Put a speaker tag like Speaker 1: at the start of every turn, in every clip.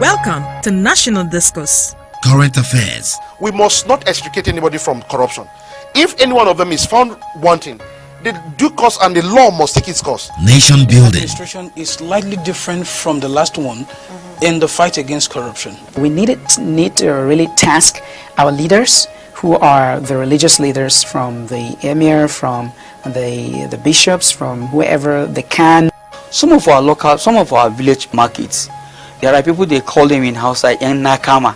Speaker 1: Welcome to National Discourse.
Speaker 2: Current affairs.
Speaker 3: We must not extricate anybody from corruption. If any one of them is found wanting, the due course and the law must take its course.
Speaker 2: Nation building.
Speaker 4: Administration is slightly different from the last one in the fight against corruption.
Speaker 5: We need to really task our leaders, who are the religious leaders, from the emir, from the bishops, from whoever they can.
Speaker 6: Some of our village markets, there are people, they call them in Hausa yang nakama.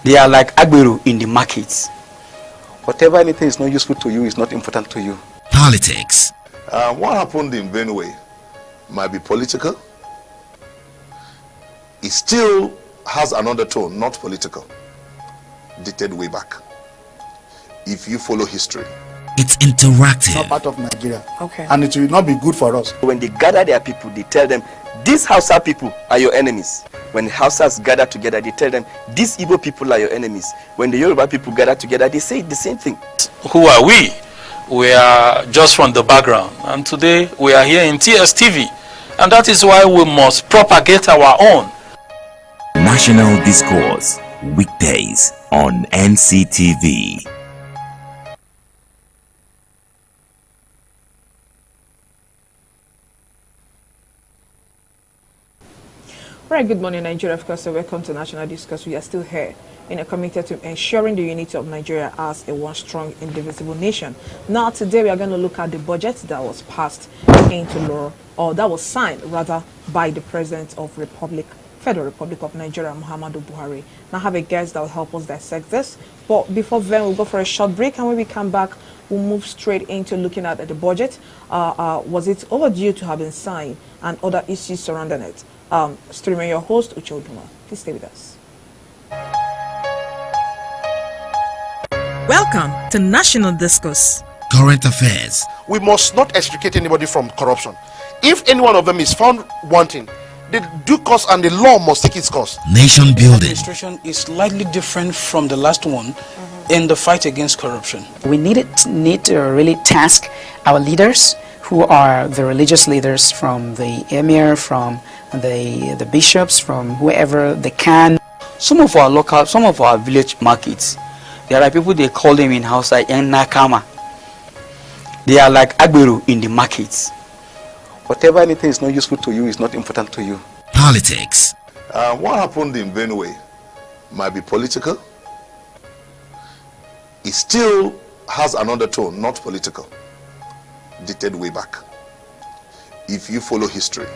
Speaker 6: They are like agberu in the markets. Whatever anything is not useful to you is not important to you.
Speaker 2: Politics.
Speaker 7: What happened in Benue might be political. It still has another tone, not political, dated way back. If you follow history.
Speaker 2: It's interactive.
Speaker 8: Not part of Nigeria.
Speaker 5: Okay.
Speaker 8: And it will not be good for us.
Speaker 9: When they gather their people, they tell them, these Hausa people are your enemies. When the Hausas gather together, they tell them, these Igbo people are your enemies. When the Yoruba people gather together, they say the same thing.
Speaker 4: Who are we? We are just from the background. And today we are here in TSTV. And that is why we must propagate our own.
Speaker 10: National Discourse, weekdays on NCTV.
Speaker 11: Right, good morning, Nigeria. Of course, welcome to National Discourse. We are still here and are committed to ensuring the unity of Nigeria as a one strong, indivisible nation. Now, today we are going to look at the budget that was passed into law, or that was signed, rather, by the President of Federal Republic of Nigeria, Muhammadu Buhari. Now, I have a guest that will help us dissect this. But before then, we'll go for a short break, and when we come back, we'll move straight into looking at the budget. Was it overdue to have been signed, and other issues surrounding it? Streaming your host, Uche Oduma. Please stay with us.
Speaker 1: Welcome to National Discourse.
Speaker 2: Current affairs.
Speaker 3: We must not extricate anybody from corruption. If any one of them is found wanting, the due course and the law must take its course.
Speaker 2: Nation building.
Speaker 4: Administration is slightly different from the last one in the fight against corruption.
Speaker 5: We need to really task our leaders, who are the religious leaders, from the emir, from the bishops, from whoever they can.
Speaker 6: Some of our village markets, there are people, they call them in Hausa yang nakama. They are like agberu in the markets. Whatever anything is not useful to you is not important to you.
Speaker 2: Politics.
Speaker 7: What happened in Benue might be political. It still has another tone, not political, dated way back. If you follow history.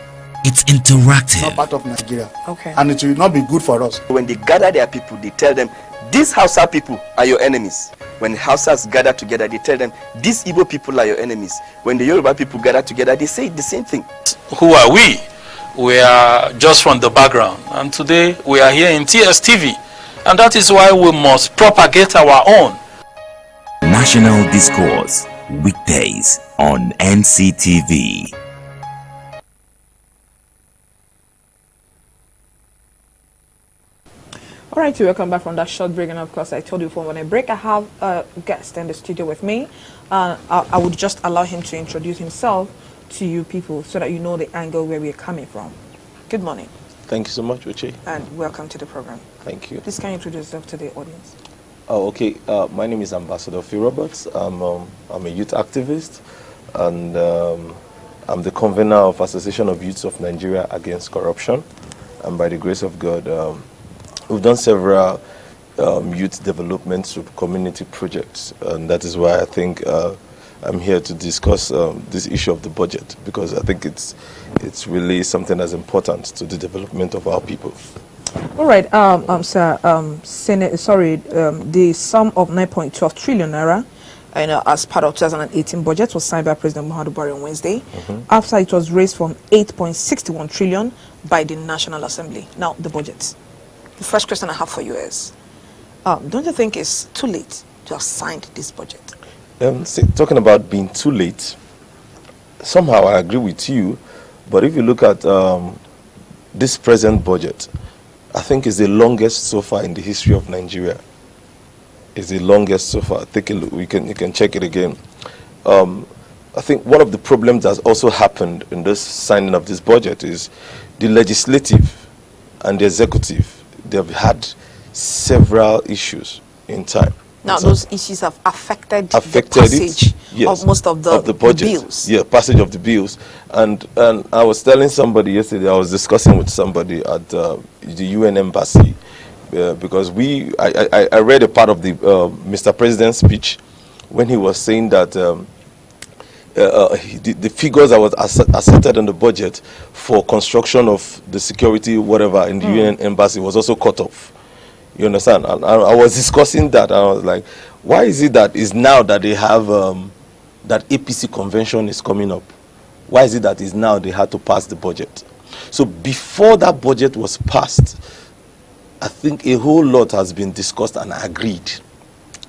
Speaker 2: It's interactive.
Speaker 8: Not part of Nigeria.
Speaker 5: Okay.
Speaker 8: And it will not be good for us.
Speaker 9: When they gather their people, they tell them, these Hausa people are your enemies. When the Hausas gather together, they tell them, these Igbo people are your enemies. When the Yoruba people gather together, they say the same thing.
Speaker 4: Who are we? We are just from the background. And today we are here in TSTV. And that is why we must propagate our own.
Speaker 10: National Discourse, weekdays on NCTV.
Speaker 11: All right, welcome back from that short break. And of course, I told you before, when I break, I have a guest in the studio with me. I would just allow him to introduce himself to you people so that you know the angle where we're coming from. Good morning.
Speaker 12: Thank you so much, Uche.
Speaker 11: And welcome to the program.
Speaker 12: Thank you.
Speaker 11: Please can you introduce yourself to the audience?
Speaker 12: Oh, okay. My name is Ambassador Phil Roberts. I'm a youth activist, and I'm the convener of Association of Youths of Nigeria Against Corruption. And by the grace of God, we've done several youth development community projects, and that is why I think I'm here to discuss this issue of the budget, because I think it's really something that's important to the development of our people.
Speaker 11: All right, sir. The sum of 9.12 trillion naira, as part of 2018 budget, was signed by President Muhammadu Buhari on Wednesday. After it was raised from 8.61 trillion by the National Assembly. Now, the budget. The first question I have for you is, don't you think it's too late to have signed this budget?
Speaker 12: Talking about being too late, somehow I agree with you, but if you look at this present budget, I think it's the longest so far in the history of Nigeria. It's the longest so far. Take a look. You can check it again. I think one of the problems that's also happened in this signing of this budget is the legislative and the executive, they've had several issues in time.
Speaker 11: Now, those issues have affected the passage of most of the
Speaker 12: budget.
Speaker 11: bills.
Speaker 12: Yeah, passage of the bills. And I was telling somebody yesterday, I was discussing with somebody at the UN embassy, because I read a part of the Mr. President's speech when he was saying that the figures that was asserted in the budget for construction of the security, whatever, in the UN embassy was also cut off. You understand? And I was discussing that, and I was like, why is it that it's now that they have that APC convention is coming up? Why is it that it's now they had to pass the budget? So before that budget was passed, I think a whole lot has been discussed and agreed.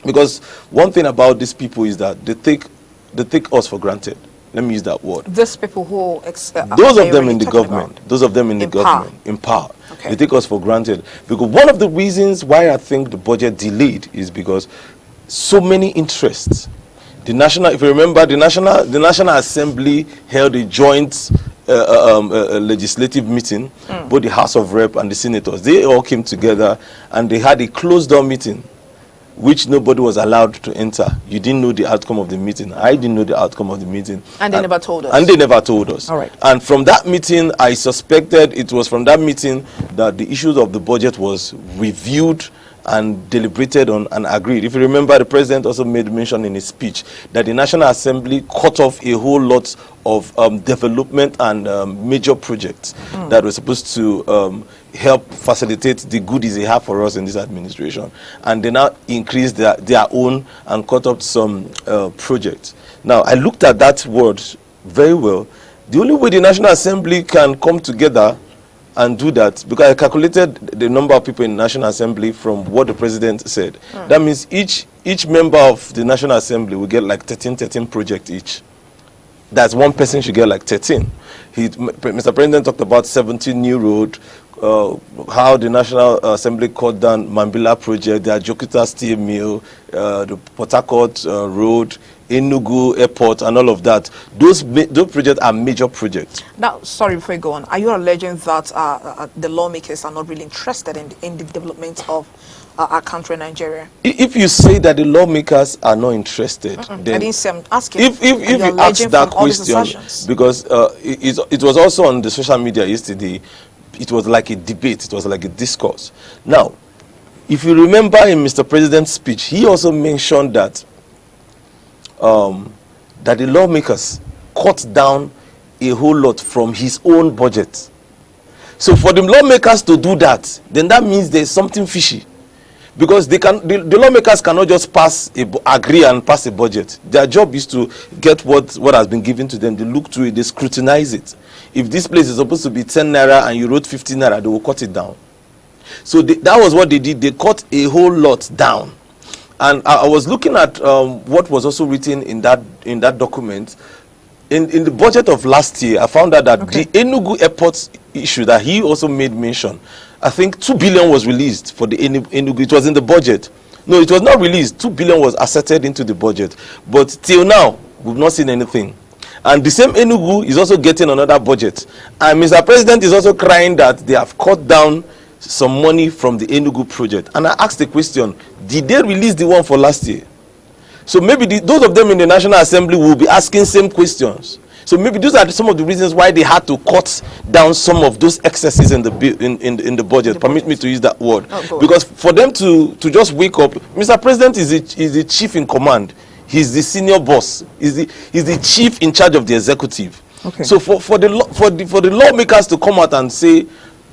Speaker 12: Because one thing about these people is that they take us for granted. Let me use that word.
Speaker 11: These people who
Speaker 12: those of them in the government, those of them in the government, in power, they take us for granted. Because one of the reasons why I think the budget delayed is because so many interests. The national, if you remember, the National Assembly held a joint legislative meeting, both the House of Rep and the senators. They all came together and they had a closed-door meeting, which nobody was allowed to enter. You didn't know the outcome of the meeting. I didn't know the outcome of the meeting.
Speaker 11: And they never told us.
Speaker 12: And they never told us.
Speaker 11: All right.
Speaker 12: And from that meeting, I suspected it was from that meeting that the issues of the budget was reviewed and deliberated on and agreed. If you remember, the president also made mention in his speech that the National Assembly cut off a whole lot of development and major projects that were supposed to help facilitate the goodies they have for us in this administration. And they now increased their own and cut up some projects. Now, I looked at that word very well. The only way the National Assembly can come together and do that, because I calculated the number of people in the National Assembly from what the president said. That means each member of the National Assembly will get like 13 projects each. That's one person should get like 13. Mr. President talked about 17 new road, how the National Assembly cut down Mambila project, the Ajokita Steel Mill, the Port Harcourt Road, Enugu Airport, and all of that. Those projects are major projects.
Speaker 11: Now, sorry, before you go on, are you alleging that the lawmakers are not really interested in the development of our country, Nigeria? If
Speaker 12: you say that the lawmakers are not interested, then
Speaker 11: I didn't say, I'm asking.
Speaker 12: If you ask that question, because it was also on the social media yesterday, it was like a debate, it was like a discourse. Now, if you remember in Mr. President's speech, he also mentioned that that the lawmakers cut down a whole lot from his own budget. So for the lawmakers to do that, then that means there's something fishy. Because the lawmakers cannot just agree and pass a budget. Their job is to get what has been given to them. They look through it, they scrutinize it. If this place is supposed to be 10 naira and you wrote 15 naira, they will cut it down. So that was what they did. They cut a whole lot down. And I was looking at what was also written in that document. In the budget of last year, I found out that the Enugu Airport issue that he also made mention, I think 2 billion was released for the Enugu. It was in the budget. No, it was not released. 2 billion was asserted into the budget. But till now, we've not seen anything. And the same Enugu is also getting another budget. And Mr. President is also crying that they have cut down some money from the Enugu project. And I asked the question, did they release the one for last year? So maybe those of them in the National Assembly will be asking same questions. So maybe those are some of the reasons why they had to cut down some of those excesses in the budget. Permit me to use that word. Because for them to just wake up, Mr. President is the chief in command. He's the senior boss. He's the chief in charge of the executive. So for the lawmakers to come out and say,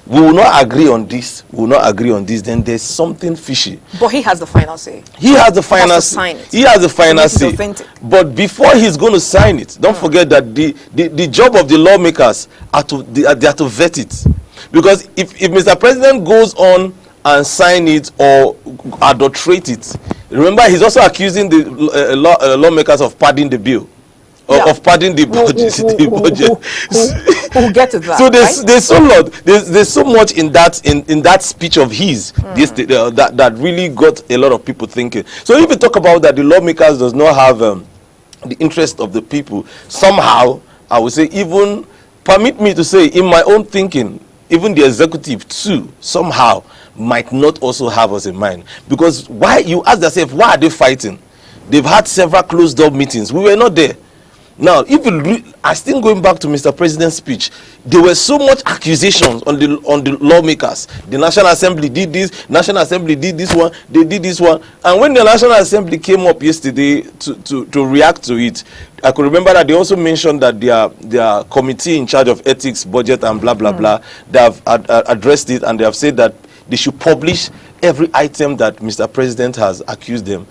Speaker 12: we will not agree on this, we will not agree on this, then there's something fishy.
Speaker 11: But he has the final say.
Speaker 12: He has the final say. He has the final say. But before he's going to sign it, don't forget that the job of the lawmakers they are to vet it. Because if Mr. President goes on and sign it or adulterate it, remember he's also accusing the lawmakers of padding the bill. Of padding the budget.
Speaker 11: We'll get to that.
Speaker 12: So there's so much in that speech of his that really got a lot of people thinking. So if you talk about that the lawmakers does not have the interest of the people, somehow I would say, even permit me to say, in my own thinking, even the executive too somehow might not also have us in mind. Because why, you ask yourself, why are they fighting? They've had several closed door meetings. We were not there. Now, if you I still going back to Mr. President's speech, there were so much accusations on the lawmakers. The National Assembly did this, National Assembly did this one, they did this one. And when the National Assembly came up yesterday to react to it, I could remember that they also mentioned that their committee in charge of ethics, budget, and blah blah blah, they have addressed it, and they have said that they should publish every item that Mr. President has accused them,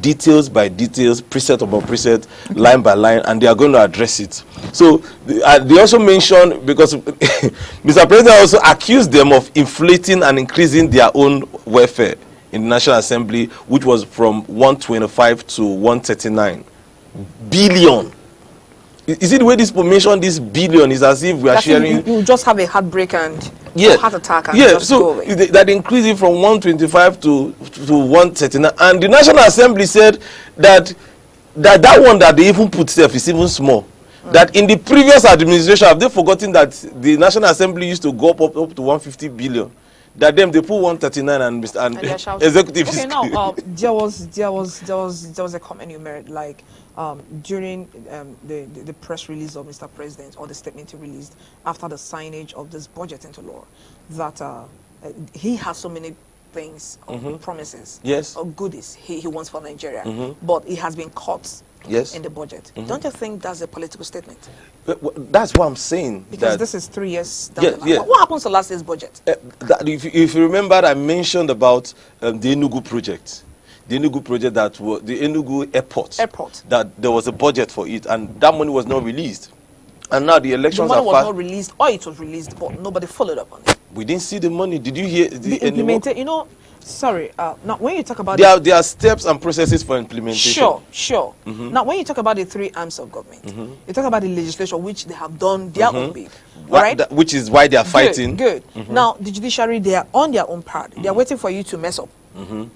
Speaker 12: details by details, precept upon precept, line by line, and they are going to address it. So they also mentioned, because Mr. President also accused them of inflating and increasing their own welfare in the National Assembly, which was from 125 to 139 billion. Is it the way this mention this billion is as if we are sharing?
Speaker 11: You just have a heartbreak and heart attack and just
Speaker 12: so
Speaker 11: go away.
Speaker 12: that increased it from 125 to 139, and the National Assembly said that one that they even put self is even small. That in the previous administration, have they forgotten that the National Assembly used to go up to 150 billion? That them they put 139 and executive.
Speaker 11: Okay, now there was a comment you made, like during the press release of Mr. President, or the statement he released after the signage of this budget into law, that he has so many things, promises, or goodies he wants for Nigeria, but it has been cut in the budget. Don't you think that's a political statement?
Speaker 12: That's what I'm saying.
Speaker 11: Because this is 3 years down the line. What happens to last year's budget?
Speaker 12: If you remember, I mentioned about the Enugu project. The Enugu project, that was the Enugu airport. That there was a budget for it, and that money was not released. And now the elections
Speaker 11: the money was not released, or it was released, but nobody followed up on it.
Speaker 12: We didn't see the money. Did you hear the
Speaker 11: implemented? You know, sorry. Now, when you talk about
Speaker 12: there are steps and processes for implementation.
Speaker 11: Sure. Now, when you talk about the three arms of government, you talk about the legislation, which they have done their own bit, right?
Speaker 12: Which is why they are fighting.
Speaker 11: Good. Now, the judiciary, they are on their own part. They are waiting for you to mess up.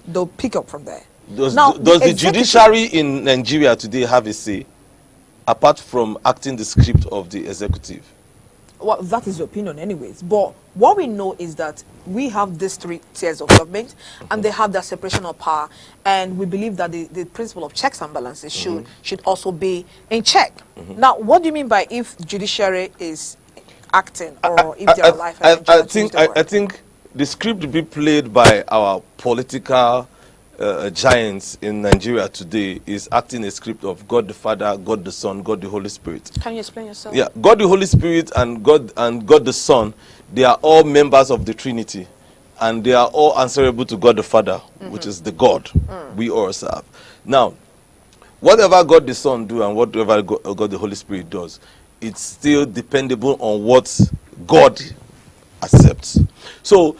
Speaker 11: They'll pick up from there.
Speaker 12: Does the judiciary in Nigeria today have a say, apart from acting the script of the executive?
Speaker 11: Well, that is your opinion anyways. But what we know is that we have these three tiers of government, and they have that separation of power. And we believe that the principle of checks and balances should also be in check. Now, what do you mean by if judiciary is acting, or if they are alive?
Speaker 12: I think the script to be played by our political giants in Nigeria today is acting a script of God the Father, God the Son, God the Holy Spirit.
Speaker 11: Can you explain yourself?
Speaker 12: Yeah, God the Holy Spirit and God the Son, they are all members of the Trinity, and they are all answerable to God the Father, which is the God we all serve. Now, whatever God the Son do and whatever God the Holy Spirit does, it's still dependable on what God accepts. So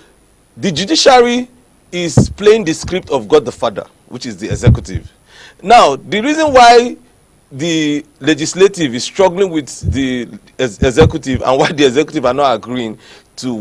Speaker 12: the judiciary is playing the script of God the Father, which is the executive. Now, the reason why the legislative is struggling with the executive, and why the executive are not agreeing to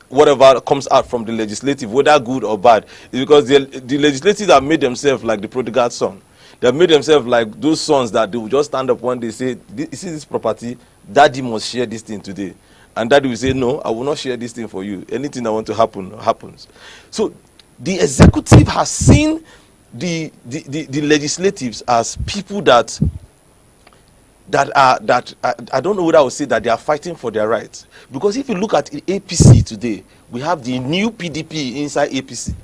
Speaker 12: whatever comes out from the legislative, whether good or bad, is because the legislative have made themselves like the prodigal son. They have made themselves like those sons that they will just stand up one day and say, "You see this property, daddy must share this thing today." And daddy will say, "No, I will not share this thing for you. Anything I want to happen, happens." So the executive has seen the legislatives as people that I don't know what I would say, that they are fighting for their rights. Because if you look at APC today, we have the new PDP inside APC,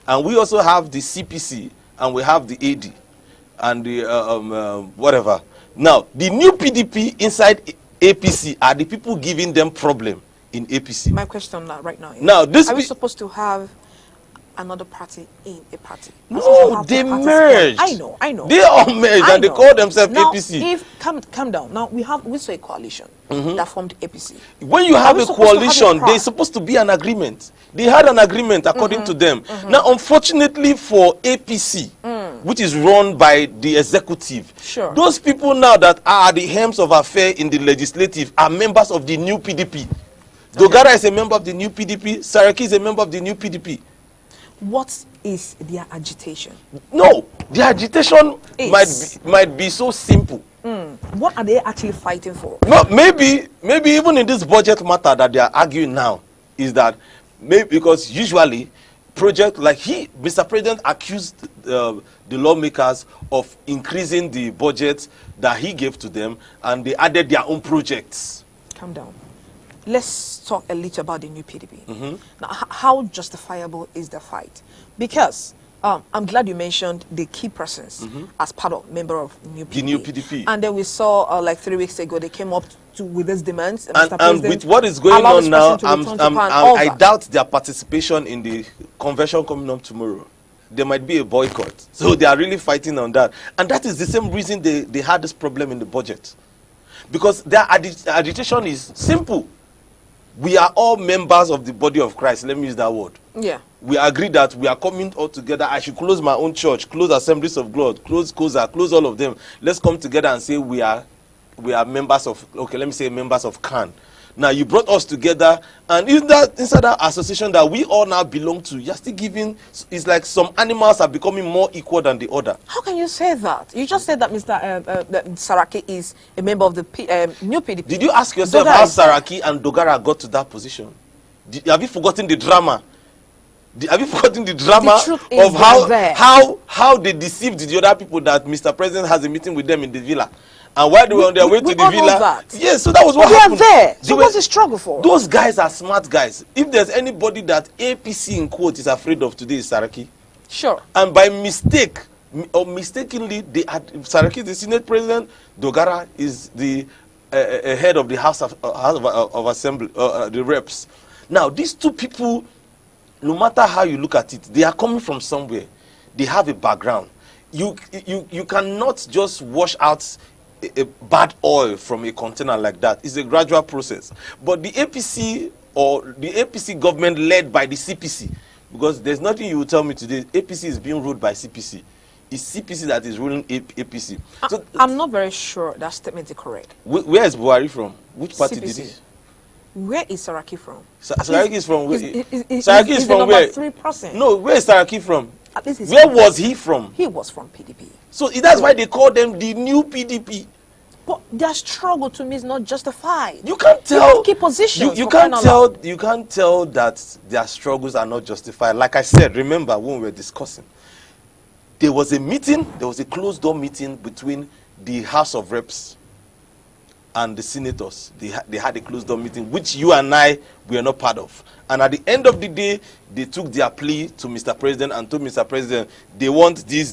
Speaker 12: and we also have the CPC, and we have the AD, and the whatever. Now, the new PDP inside APC are the people giving them problem in APC.
Speaker 11: My question right now is, are we supposed to have another party in a party?
Speaker 12: No, they merged.
Speaker 11: I know.
Speaker 12: They all merged and they call themselves APC.
Speaker 11: Calm down. Now we saw a coalition that formed APC.
Speaker 12: When you have a coalition, there's supposed to be an agreement. They had an agreement according to them. Now, unfortunately for APC, which is run by the executive, those people now that are at the helms of affair in the legislative are members of the new PDP. Dogara is a member of the new PDP. Saraki is a member of the new PDP.
Speaker 11: What is their agitation?
Speaker 12: No, the agitation might be so simple.
Speaker 11: What are they actually fighting for?
Speaker 12: No, maybe even in this budget matter that they are arguing now, is that maybe because usually project like Mr. President accused the lawmakers of increasing the budget that he gave to them, and they added their own projects.
Speaker 11: Calm down. Let's talk a little about the new PDP. Now, how justifiable is the fight? Because I'm glad you mentioned the key persons as part of member of new PDP.
Speaker 12: The new PDP.
Speaker 11: And then we saw like 3 weeks ago they came up with these demands.
Speaker 12: And with what is going on now, I doubt their participation in the convention coming up tomorrow. There might be a boycott. So they are really fighting on that. And that is the same reason they had this problem in the budget. Because their agitation is simple. We are all members of the body of Christ. Let me use that word.
Speaker 11: Yeah.
Speaker 12: We agree that we are coming all together. I should close my own church, close Assemblies of God, close COSA, close all of them. Let's come together and say we are members of, okay, let me say members of CAN. Now you brought us together, and inside that association that we all now belong to, you're still giving, it's like some animals are becoming more equal than the other.
Speaker 11: How can you say that? You just said that that Saraki is a member of the new PDP.
Speaker 12: Did you ask yourself how Saraki and Dogara got to that position? Have you forgotten the drama? Have you forgotten the drama of how they deceived the other people that Mr. President has a meeting with them in the villa? And while they were on their way to the villa, yes, so that was what happened.
Speaker 11: They are there. So what's the struggle for?
Speaker 12: Those guys are smart guys. If there's anybody that APC in quote is afraid of today, is Saraki. Sure. And by mistake or mistakenly, Saraki is the Senate President. Dogara is the head of the House of Assembly, the Reps. Now, these two people, no matter how you look at it, they are coming from somewhere. They have a background. You cannot just wash out a bad oil from a container like that. It's a gradual process. But the APC or the APC government led by the CPC, because there's nothing you will tell me today, APC is being ruled by CPC. It's CPC that is ruling APC. So
Speaker 11: I'm not very sure that statement is correct.
Speaker 12: Where is Buhari from? Which party
Speaker 11: CPC.
Speaker 12: did he?
Speaker 11: Where is Saraki from?
Speaker 12: Saraki is from where?
Speaker 11: Saraki is from where? 3%.
Speaker 12: No, where is Saraki from?
Speaker 11: Where
Speaker 12: was he from?
Speaker 11: He was from PDP.
Speaker 12: So that's why they call them the new PDP.
Speaker 11: But their struggle to me is not justified.
Speaker 12: You can't tell.
Speaker 11: Key positions
Speaker 12: You can't tell. You can't tell that their struggles are not justified. Like I said, remember when we were discussing, there was a meeting. There was a closed door meeting between the House of Reps and the senators. They had a closed door meeting, which you and I were not part of. And at the end of the day, they took their plea to Mr. President and told Mr. President they want this.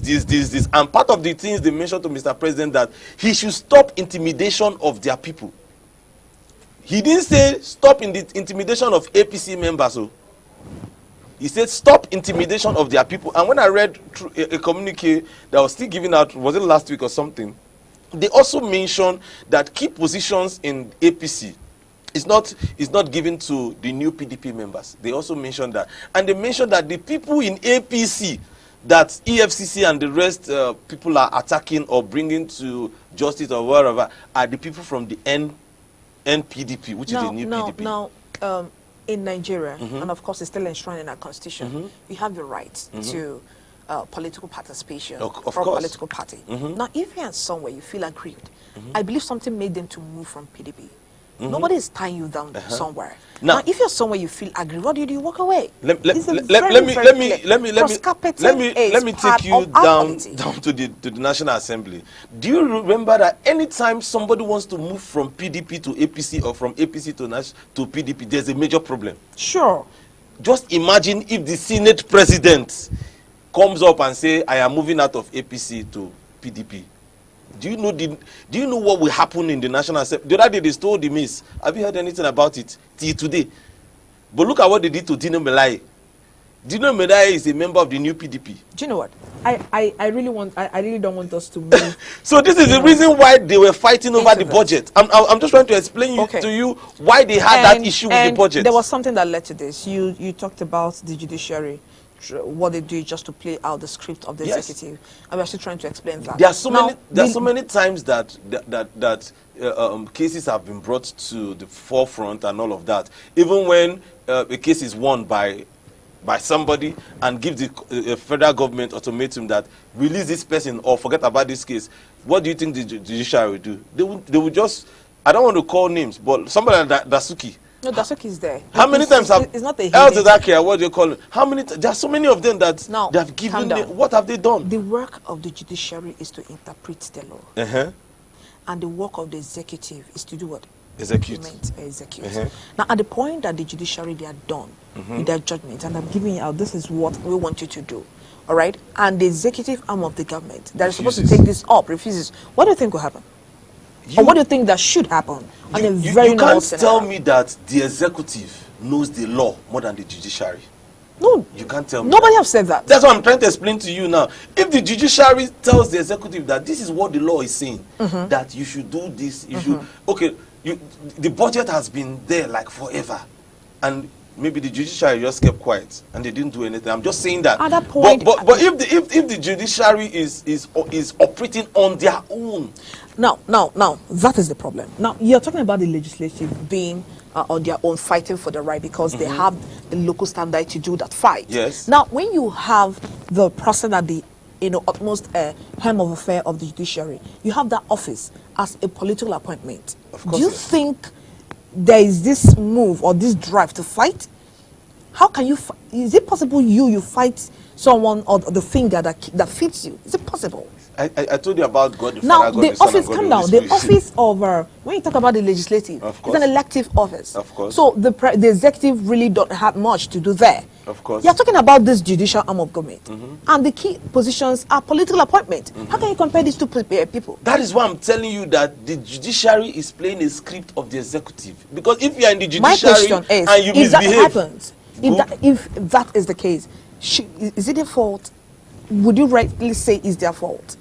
Speaker 12: And part of the things they mentioned to Mr. President that he should stop intimidation of their people. He didn't say stop in the intimidation of APC members. So he said stop intimidation of their people. And when I read through a communique that was still given out, was it last week or something? They also mentioned that key positions in APC is not given to the new PDP members. They also mentioned that. And they mentioned that the people in APC that EFCC and the rest people are attacking or bringing to justice or wherever are the people from the NPDP, which is the new PDP.
Speaker 11: Now, in Nigeria, and of course it's still enshrined in our constitution, we have the right to political participation from a political party. Now, if you're somewhere you feel aggrieved, I believe something made them to move from PDP. Nobody is tying you down somewhere. Now, if you're somewhere you feel aggrieved, what do you do? You walk away.
Speaker 12: Let me take you down to the National Assembly. Do you remember that anytime somebody wants to move from PDP to APC or from APC to PDP, there's a major problem? Sure. Just imagine if the Senate President comes up and say, I am moving out of APC to PDP. Do you know what will happen in the National Assembly? The other day they stole the miss. Have you heard anything about it till today? But look at what they did to Dino Melai. Dino Melai is a member of the new PDP.
Speaker 11: Do you know what? I really don't want us to move.
Speaker 12: So this is the reason why they were fighting over the budget. I'm just trying to explain to you why they had that issue with the budget.
Speaker 11: There was something that led to this. You talked about the judiciary, what they do just to play out the script of the executive, and we're still trying to explain that.
Speaker 12: There are so many times that cases have been brought to the forefront and all of that. Even when a case is won by somebody and give the federal government ultimatum that release this person or forget about this case, what do you think the judiciary will do? They will just, I don't want to call names, but somebody like Dasuki,
Speaker 11: No, Dasuki is there.
Speaker 12: How many times have
Speaker 11: it's not a
Speaker 12: El
Speaker 11: hidden-
Speaker 12: Tadakia, what do you call it? How many? There are so many of them that
Speaker 11: Now,
Speaker 12: they have given.
Speaker 11: calm down.
Speaker 12: What have they done?
Speaker 11: The work of the judiciary is to interpret the law,
Speaker 12: Uh-huh.
Speaker 11: and the work of the executive is to do what?
Speaker 12: Execute.
Speaker 11: Implement, execute.
Speaker 12: Uh-huh.
Speaker 11: Now, at the point that the judiciary they are done with their judgment, and I'm giving you out, this is what we want you to do, all right? And the executive arm of the government that is supposed to
Speaker 12: Refuses.
Speaker 11: take this up refuses. What do you think will happen? Or what do you think that should happen? On a very
Speaker 12: You
Speaker 11: normal
Speaker 12: can't
Speaker 11: scenario?
Speaker 12: tell me that the executive knows the law more than the judiciary.
Speaker 11: No.
Speaker 12: You can't tell me.
Speaker 11: Nobody have said that.
Speaker 12: That's what I'm trying to explain to you now. If the judiciary tells the executive that this is what the law is saying, that you should do this, you should, okay, the budget has been there like forever, and maybe the judiciary just kept quiet and they didn't do anything. I'm just saying that.
Speaker 11: At that point,
Speaker 12: but if the judiciary is operating on their own.
Speaker 11: Now, that is the problem. Now, you're talking about the legislative being on their own, fighting for the right because they have the local standard to do that fight.
Speaker 12: Yes.
Speaker 11: Now, when you have the person at the utmost hem of affair of the judiciary, you have that office as a political appointment.
Speaker 12: Of course,
Speaker 11: do you
Speaker 12: yes.
Speaker 11: think there is this move or this drive to fight? How can you? Is it possible you fight someone or the finger that fits you? Is it possible?
Speaker 12: I told you about God the
Speaker 11: Now,
Speaker 12: Father, God
Speaker 11: the
Speaker 12: the Son,
Speaker 11: office,
Speaker 12: and God
Speaker 11: come
Speaker 12: the
Speaker 11: down.
Speaker 12: Holy
Speaker 11: The
Speaker 12: Spirit.
Speaker 11: office of, when you talk about the legislative,
Speaker 12: Of
Speaker 11: it's
Speaker 12: course.
Speaker 11: an elective office.
Speaker 12: Of course.
Speaker 11: So the executive really don't have much to do there.
Speaker 12: Of course.
Speaker 11: You're talking about this judicial arm of government. And the key positions are political appointment. How can you compare these two people?
Speaker 12: That is why I'm telling you that the judiciary is playing a script of the executive. Because if you are in the
Speaker 11: My
Speaker 12: judiciary
Speaker 11: question is,
Speaker 12: and you
Speaker 11: if that
Speaker 12: misbehave,
Speaker 11: happens, if that is the case, is it their fault? Would you rightly say it's their fault?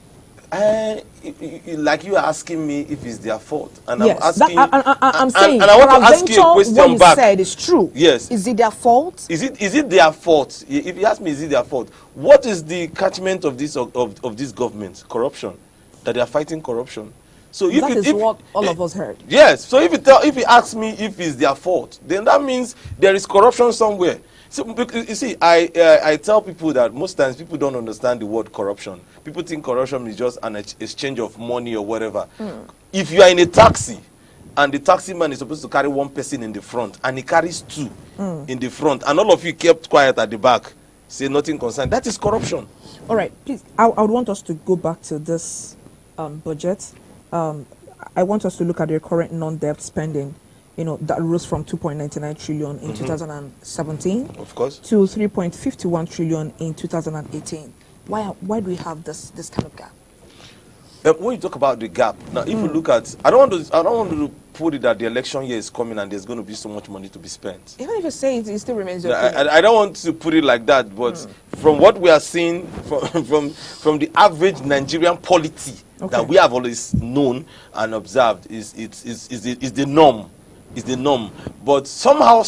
Speaker 12: like you are asking me if it's their fault, and
Speaker 11: Yes,
Speaker 12: I'm asking,
Speaker 11: I'm saying,
Speaker 12: and I want to ask you a question
Speaker 11: what you
Speaker 12: back.
Speaker 11: said is true.
Speaker 12: Yes.
Speaker 11: Is it their fault?
Speaker 12: Is it their fault? If you ask me, is it their fault? What is the catchment of this of this government? Corruption, that they are fighting corruption. So if
Speaker 11: That
Speaker 12: it,
Speaker 11: is
Speaker 12: if,
Speaker 11: what all of us heard.
Speaker 12: Yes. So if you ask me if it's their fault, then that means there is corruption somewhere. So you see, I tell people that most times people don't understand the word corruption. People think corruption is just an exchange of money or whatever. If you are in a taxi and the taxi man is supposed to carry one person in the front and he carries two in the front, and all of you kept quiet at the back, say nothing concerned, that is corruption.
Speaker 11: All right, please. I would want us to go back to this budget. I want us to look at the current non-debt spending. That rose from 2.99 trillion in 2017,
Speaker 12: of course,
Speaker 11: to 3.51 trillion in 2018. Why do we have this kind of gap?
Speaker 12: When you talk about the gap, now if you look at, I don't want to put it that the election year is coming and there's going to be so much money to be spent.
Speaker 11: Even if you say it still remains your
Speaker 12: I don't want to put it like that, but from what we are seeing from the average Nigerian polity that we have always known and observed is the norm. Is the norm, but somehow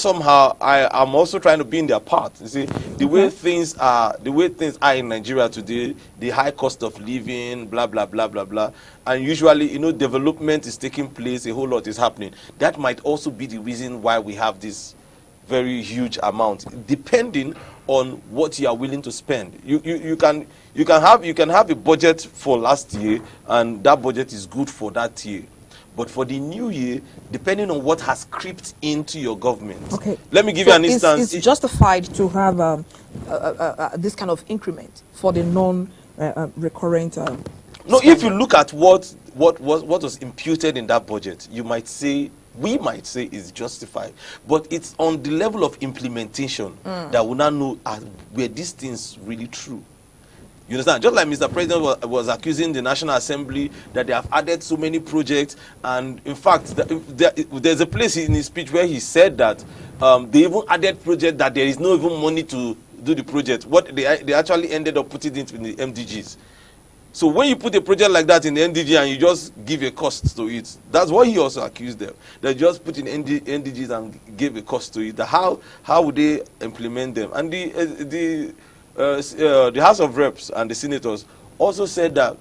Speaker 12: I am also trying to be in their part. You see, the way things are in Nigeria today, the high cost of living, blah blah blah blah blah, and usually development is taking place, a whole lot is happening. That might also be the reason why we have this very huge amount, depending on what you are willing to spend. You can have a budget for last year, and that budget is good for that year. But for the new year, depending on what has crept into your government. Okay. Let me give you an instance.
Speaker 11: It's justified to have this kind of increment for the non-recurrent.
Speaker 12: No, if you look at what was imputed in that budget, we might say is justified. But it's on the level of implementation that we now know were these things really true. You understand? Just like Mr. President was accusing the National Assembly that they have added so many projects, and in fact, there's a place in his speech where he said that they even added projects that there is no even money to do the project. What they actually ended up putting it in the MDGs. So when you put a project like that in the NDG and you just give a cost to it, that's what he also accused them. They just put in NDGs and gave a cost to it. How would they implement them? And the House of Reps and the senators also said that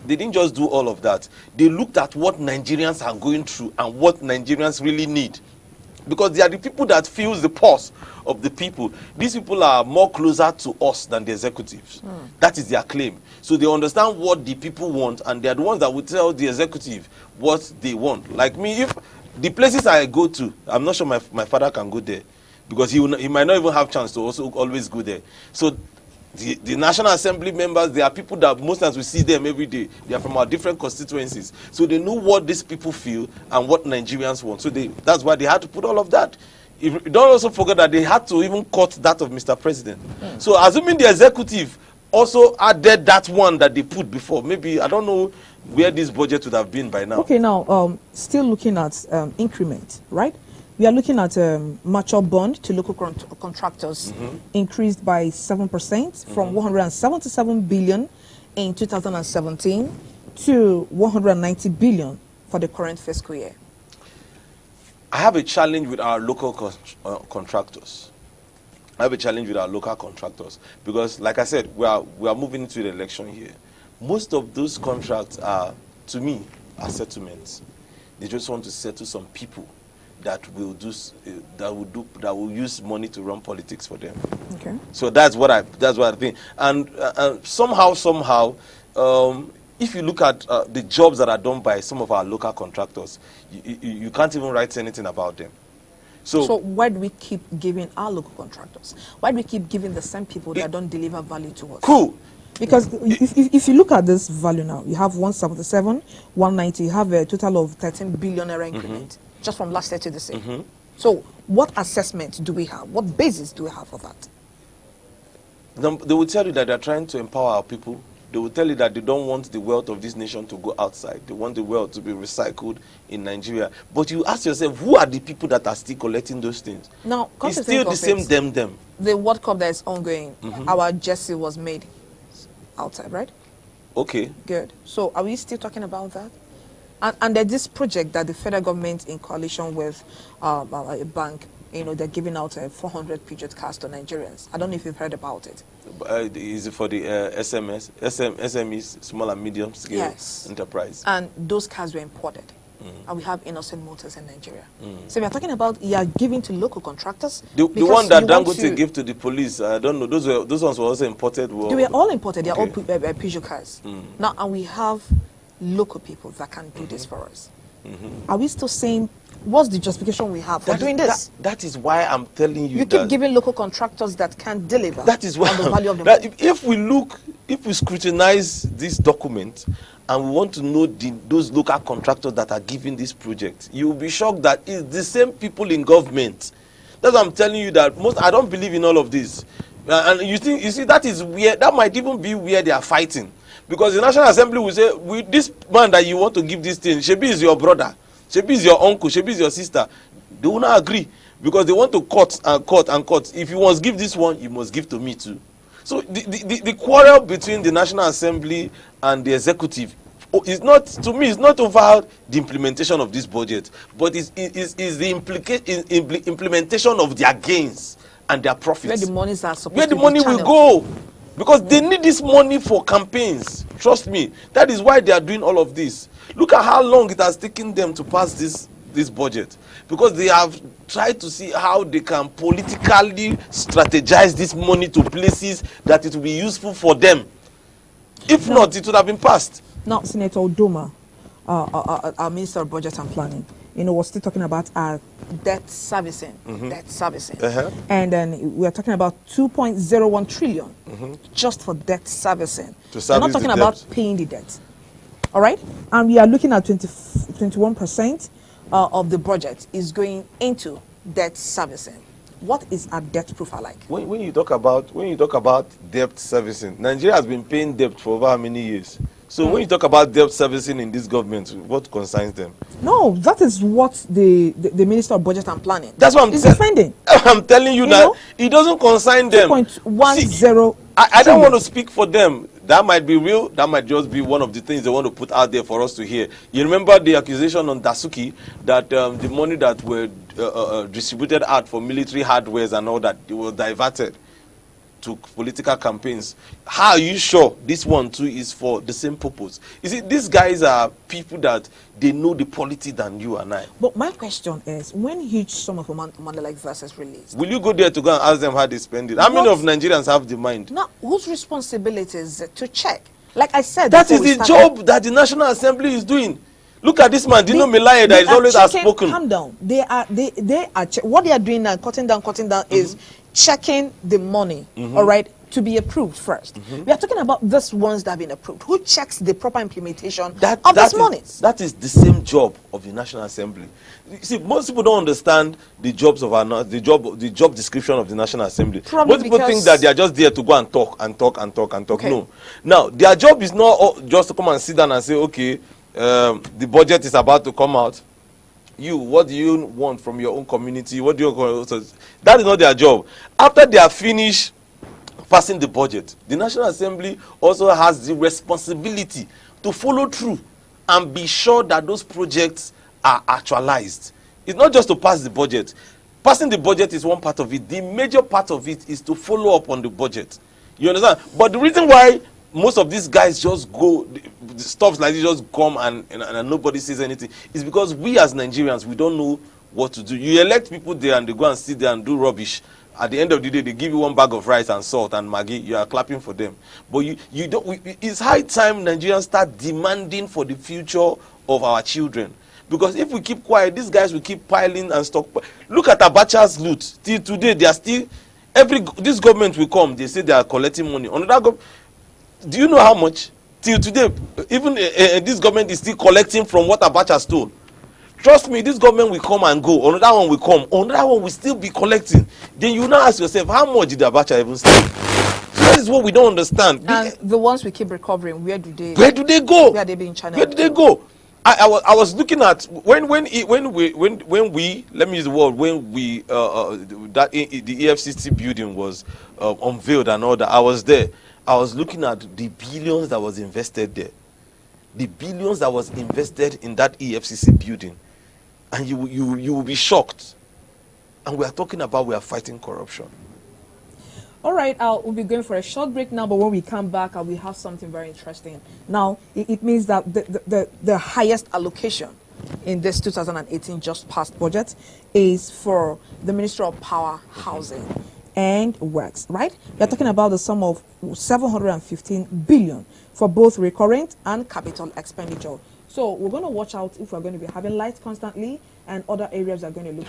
Speaker 12: they didn't just do all of that. They looked at what Nigerians are going through and what Nigerians really need. Because they are the people that feels the pulse of the people. These people are more closer to us than the executives. That is their claim. So they understand what the people want, and they are the ones that will tell the executive what they want. Like me, if The places I go to, I'm not sure my father can go there because he might not even have chance to also always go there. So the National Assembly members, they are people that most times we see them every day. They are from our different constituencies. So they know what these people feel and what Nigerians want. So that's why they had to put all of that. Don't also forget that they had to even cut that of Mr. President. So assuming the executive also added that one that they put before, maybe, I don't know where this budget would have been by now.
Speaker 11: Okay, now, still looking at increment, right? We are looking at mature bond to local contractors increased by 7% from 177 billion in 2017 to 190 billion for the current fiscal year.
Speaker 12: I have a challenge with our local contractors. I have a challenge with our local contractors because, like I said, we are moving into the election here. Most of those contracts are, to me, are settlements. They just want to settle some people that will use money to run politics for them.
Speaker 11: Okay.
Speaker 12: So that's what I think. And somehow, if you look at the jobs that are done by some of our local contractors, you can't even write anything about them.
Speaker 11: So why do we keep giving our local contractors? Why do we keep giving the same people that don't deliver value to us?
Speaker 12: Cool.
Speaker 11: Because if you look at this value now, you have 177, 190, you have a total of 13 billion naira increment just from last year to this year. So what assessment do we have? What basis do we have for that?
Speaker 12: They will tell you that they're trying to empower our people. They will tell you that they don't want the wealth of this nation to go outside. They want the wealth to be recycled in Nigeria. But you ask yourself, who are the people that are still collecting those things?
Speaker 11: Now,
Speaker 12: it's still the same them.
Speaker 11: The World Cup that is ongoing, our jersey was made outside, right?
Speaker 12: Okay.
Speaker 11: Good. So are we still talking about that? And there's this project that the federal government in coalition with a bank, they're giving out 400 Peugeot cars to Nigerians. I don't know if you've heard about it.
Speaker 12: Is it for the SMEs, small and medium scale enterprise?
Speaker 11: And those cars were imported. And we have innocent motors in Nigeria. So we are talking about you are giving to local contractors.
Speaker 12: The one that Dangote gave to the police, I don't know, those ones were also imported.
Speaker 11: They were all imported. They are all Peugeot cars. Now, and we have local people that can do this for us. Are we still saying, what's the justification we have for doing this?
Speaker 12: That is why I'm telling you.
Speaker 11: You keep giving local contractors that can deliver.
Speaker 12: That is why
Speaker 11: on the value of the money.
Speaker 12: If we scrutinize this document and we want to know those local contractors that are giving this project, you will be shocked that it's the same people in government. That's why I'm telling you that I don't believe in all of this. And you see, that is weird. That might even be where they are fighting. Because the National Assembly will say, with this man that you want to give this thing, Shebi is your brother, Shebi is your uncle, Shebi is your sister. They will not agree because they want to cut and cut and cut. If you must give this one, you must give to me too. So the quarrel between the National Assembly and the executive is not, to me, it's not over the implementation of this budget, but is the implementation of their gains and their profits.
Speaker 11: Where the monies are supposed
Speaker 12: where the
Speaker 11: to
Speaker 12: money
Speaker 11: be
Speaker 12: will go. Because they need this money for campaigns. Trust me. That is why they are doing all of this. Look at how long it has taken them to pass this budget. Because they have tried to see how they can politically strategize this money to places that it will be useful for them. If not, it would have been passed.
Speaker 11: Now, Senator Udoma, our Minister of Budget and Planning, was still talking about our debt servicing. And then we are talking about 2.01 trillion just for debt servicing. We're not talking about paying the debt. All right? And we are looking at 21% of the budget is going into debt servicing. What is our debt profile like?
Speaker 12: When you talk about debt servicing, Nigeria has been paying debt for over how many years? So when you talk about debt servicing in this government, what concerns them?
Speaker 11: No, that is what the Minister of Budget and Planning
Speaker 12: is
Speaker 11: defending.
Speaker 12: I'm telling you that it doesn't concern them.
Speaker 11: 2.10.
Speaker 12: I don't want to speak for them. That might be real. That might just be one of the things they want to put out there for us to hear. You remember the accusation on Dasuki that the money that were distributed out for military hardwares and all that, it was diverted to political campaigns. How are you sure this one too is for the same purpose? You see, these guys are people that they know the polity than you and I.
Speaker 11: But my question is, when huge sum of money like this is released,
Speaker 12: will you go there to go and ask them how they spend it? How many of Nigerians have the mind?
Speaker 11: Now, whose responsibility is it to check? Like I said,
Speaker 12: that is the job that the National Assembly is doing. Look at this man, Dino Melaye, that is always outspoken.
Speaker 11: Calm down. They are what they are doing now, cutting down, is checking the money, all right, to be approved first. We are talking about these ones that have been approved. Who checks the proper implementation of these monies?
Speaker 12: That is the same job of the National Assembly. You see, most people don't understand the jobs of the job description of the National Assembly.
Speaker 11: Probably
Speaker 12: most people think that they are just there to go and talk and talk and talk and talk. Okay. No. Now, their job is not just to come and sit down and say, okay, the budget is about to come out. What do you want from your own community? What do you want? That is not their job. After they are finished passing the budget, the National Assembly also has the responsibility to follow through and be sure that those projects are actualized. It's not just to pass the budget. Passing the budget is one part of it. The major part of it is to follow up on the budget. You understand? But the reason why most of these guys just go, stuff like this just come and nobody says anything, is because we as Nigerians, we don't know what to do. You elect people there and they go and sit there and do rubbish. At the end of the day, they give you one bag of rice and salt and Maggi. You are clapping for them. But you don't. It's high time Nigerians start demanding for the future of our children. Because if we keep quiet, these guys will keep piling and stock. Look at Abacha's loot. Till today, they are still. This government will come. They say they are collecting money. Another do you know how much? Till today, even this government is still collecting from what Abacha stole. Trust me, this government will come and go. Another one will come. Another one will still be collecting. Then you now ask yourself, how much did Abacha even steal? So that is what we don't understand.
Speaker 11: And the ones we keep recovering, where do they
Speaker 12: go?
Speaker 11: Where are they being channeled?
Speaker 12: Where do they go? I was looking at when we let me use the word, when we the EFCC building was unveiled and all that. I was there. I was looking at the billions that was invested there. The billions that was invested in that EFCC building. And you will be shocked. And we are talking about we are fighting corruption.
Speaker 11: All right, we'll be going for a short break now, but when we come back, we have something very interesting. Now, it means that the highest allocation in this 2018 just passed budget is for the Ministry of Power, Housing and Works, right? We're talking about the sum of 715 billion for both recurrent and capital expenditure. So we're going to watch out if we're going to be having lights constantly and other areas are going to look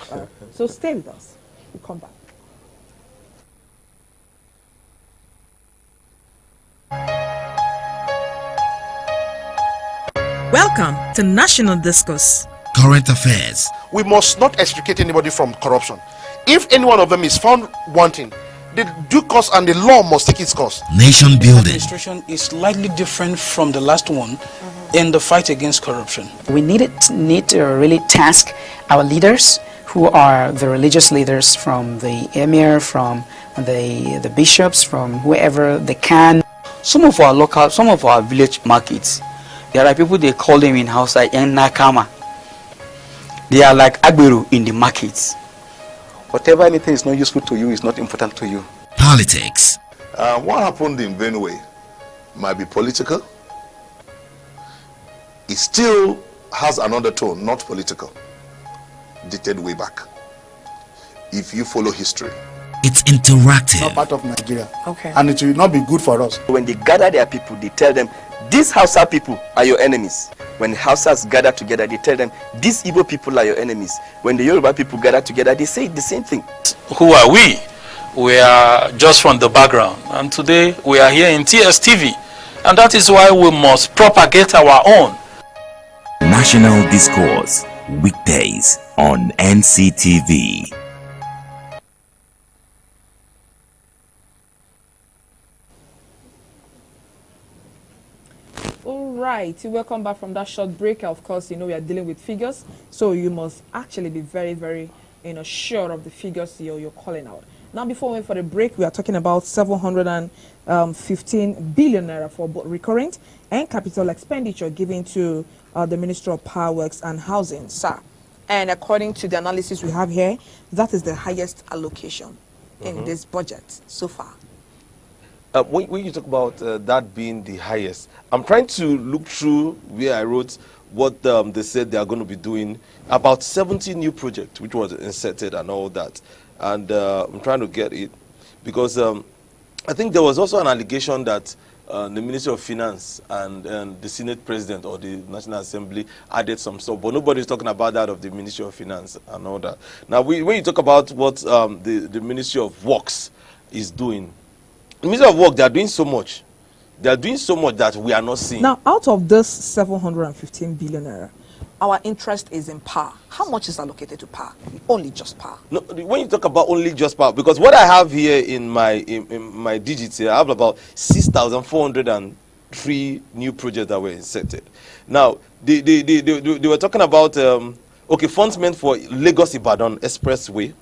Speaker 11: so stay with us. We'll come back.
Speaker 1: Welcome to National Discourse.
Speaker 2: Current affairs.
Speaker 3: We must not extricate anybody from corruption. If any one of them is found wanting, the due course and the law must take its course.
Speaker 2: Nation building.
Speaker 13: Administration is slightly different from the last one in the fight against corruption.
Speaker 5: We need to really task our leaders, who are the religious leaders, from the emir, from the bishops, from whoever they can.
Speaker 6: Some of our village markets, there are people, they call them in Hausa yang nakama. They are like agberu in the markets. Whatever anything is not useful to you is not important to you.
Speaker 2: Politics.
Speaker 7: What happened in Benue might be political. It still has an undertone, not political, dated way back. If you follow history,
Speaker 2: it's interactive.
Speaker 8: Not part of Nigeria.
Speaker 11: Okay.
Speaker 8: And it will not be good for us.
Speaker 9: When they gather their people, they tell them, these Hausa people are your enemies. When Hausas gather together, they tell them, these Igbo people are your enemies. When the Yoruba people gather together, they say the same thing.
Speaker 4: Who are we? We are just from the background. And today we are here in TSTV. And that is why we must propagate our own.
Speaker 10: National Discourse, weekdays on NCTV.
Speaker 11: All right, welcome back from that short break. Of course, we are dealing with figures, so you must actually be very, very, sure of the figures you're calling out. Now, before we went for the break, we are talking about 715 billion naira for both recurrent and capital expenditure given to the Ministry of Power, Works and Housing, sir. And according to the analysis we have here, that is the highest allocation in this budget so far.
Speaker 12: When you talk about that being the highest, I'm trying to look through where I wrote what they said they are going to be doing. About 70 new projects, which was inserted and all that. And I'm trying to get it because I think there was also an allegation that the Ministry of Finance and the Senate President or the National Assembly added some stuff, but nobody's talking about that of the Ministry of Finance and all that. Now, when you talk about what the Ministry of Works is doing, the Ministry of Work, they are doing so much. They are doing so much that we are not seeing.
Speaker 11: Now, out of this 715 billion naira, our interest is in power. How much is allocated to power? Only just power. No,
Speaker 12: when you talk about only just power, because what I have here in my digits here, I have about 6,403 new projects that were inserted. Now, they were talking about okay, funds meant for Lagos Ibadan Expressway,